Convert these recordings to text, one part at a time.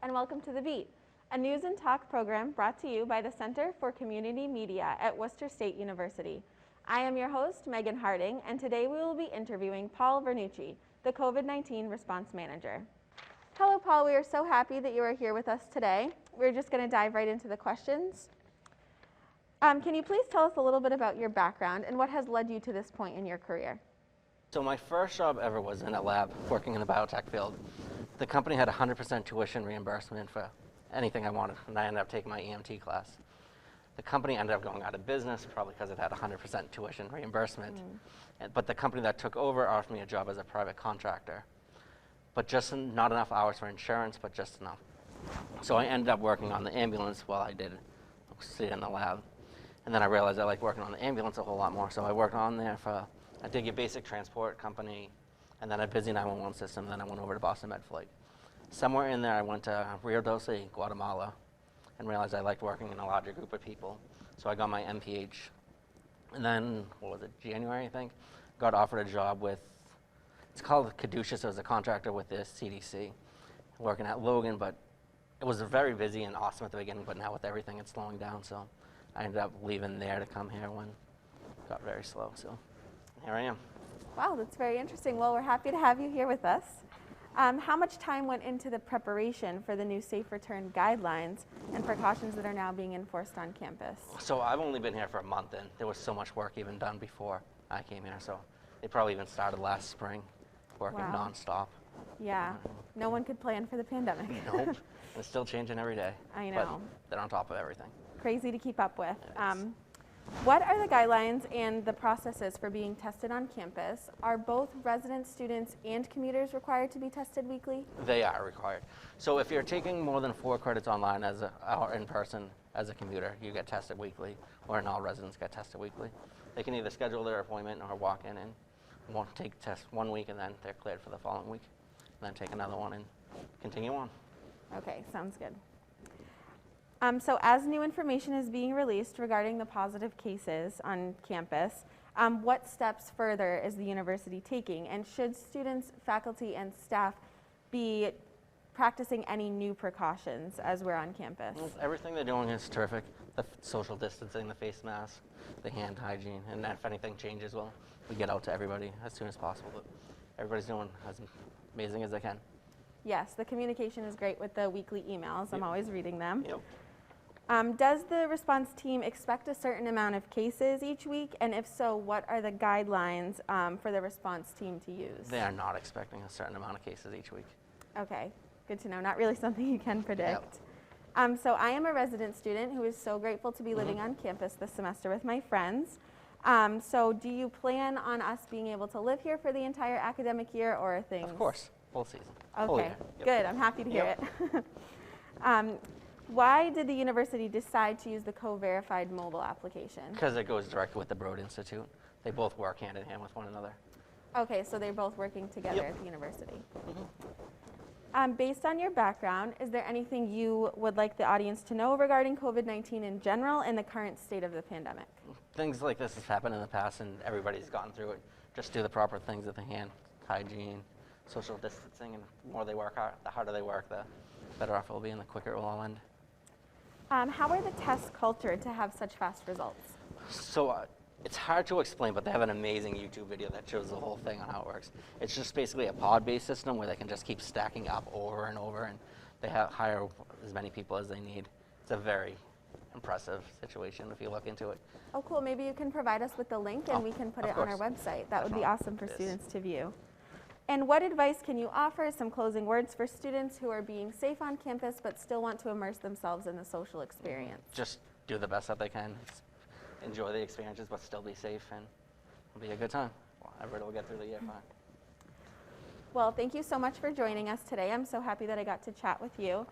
and welcome to The Beat, a news and talk program brought to you by the Center for Community Media at Worcester State University. I am your host, Megan Harding, and today we will be interviewing Paul Vernucci, the COVID-19 Response Manager. Hello, Paul. We are so happy that you are here with us today. We're just going to dive right into the questions. Can you please tell us a little bit about your background and what has led you to this point in your career? So my first job ever was in a lab working in the biotech field. The company had 100% tuition reimbursement for anything I wanted, and I ended up taking my EMT class. The company ended up going out of business, probably because it had 100% tuition reimbursement. But the company that took over offered me a job as a private contractor, but just not enough hours for insurance, but just enough. So I ended up working on the ambulance while I did stay in the lab. And then I realized I liked working on the ambulance a whole lot more, so I worked on there for I did your basic transport company, and then a busy 911 system, and then I went over to Boston Med Flight. Somewhere in there, I went to Rio Doce, Guatemala, and realized I liked working in a larger group of people. So I got my MPH. And then, what was it, January, I think? Got offered a job with, it's called Caduceus. I was a contractor with the CDC, working at Logan, but it was very busy and awesome at the beginning, but now with everything, it's slowing down. So I ended up leaving there to come here when it got very slow. So here I am. Wow, that's very interesting. Well, we're happy to have you here with us. How much time went into the preparation for the new safe return guidelines and precautions that are now being enforced on campus? So I've only been here for a month, and there was so much work even done before I came here. So they probably even started last spring, working nonstop. Yeah, no one could plan for the pandemic. Nope, it's still changing every day. I know. But they're on top of everything. Crazy to keep up with. What are the guidelines and the processes for being tested on campus? Are both residents, students, and commuters required to be tested weekly? They are required. So if you're taking more than 4 credits online or in person as a commuter, you get tested weekly, or all residents get tested weekly. They can either schedule their appointment or walk in and take tests 1 week, and then they're cleared for the following week, and then take another one and continue on. Okay, sounds good. So as new information is being released regarding the positive cases on campus, what steps further is the university taking? And should students, faculty, and staff be practicing any new precautions as we're on campus? Well, everything they're doing is terrific. The social distancing, the face mask, the hand hygiene, and if anything changes, well, we get out to everybody as soon as possible. But everybody's doing as amazing as they can. Yes, the communication is great with the weekly emails. I'm always reading them. Yep. Does the response team expect a certain amount of cases each week? And if so, what are the guidelines for the response team to use? They are not expecting a certain amount of cases each week. Okay, good to know. Not really something you can predict. So I am a resident student who is so grateful to be living on campus this semester with my friends. So do you plan on us being able to live here for the entire academic year, or are things? Of course, full season. Okay, good. I'm happy to hear it. Why did the university decide to use the CoVerified mobile application? Because it goes directly with the Broad Institute. They both work hand in hand with one another. Okay, so they're both working together at the university. Based on your background, is there anything you would like the audience to know regarding COVID-19 in general and the current state of the pandemic? Things like this have happened in the past, and everybody's gone through it. Just do the proper things with the hand hygiene, social distancing, and the more they work hard, the harder they work, the better off it will be and the quicker it will all end. How are the tests cultured to have such fast results? So it's hard to explain, but they have an amazing YouTube video that shows the whole thing on how it works. It's just basically a pod-based system where they can just keep stacking up over and over, and they hire as many people as they need. It's a very impressive situation if you look into it. Oh, cool. Maybe you can provide us with the link and we can put it on our website. That would be awesome for students to view. And what advice can you offer, some closing words for students who are being safe on campus but still want to immerse themselves in the social experience? Just do the best that they can. Enjoy the experiences, but still be safe, and it'll be a good time. Everybody will get through the year fine. Well, thank you so much for joining us today. I'm so happy that I got to chat with you.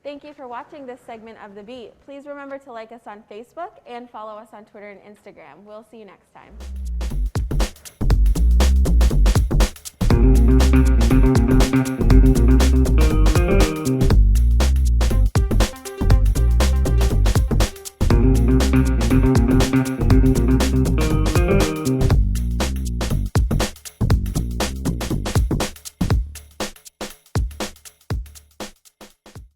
Thank you for watching this segment of The Beat. Please remember to like us on Facebook and follow us on Twitter and Instagram. We'll see you next time.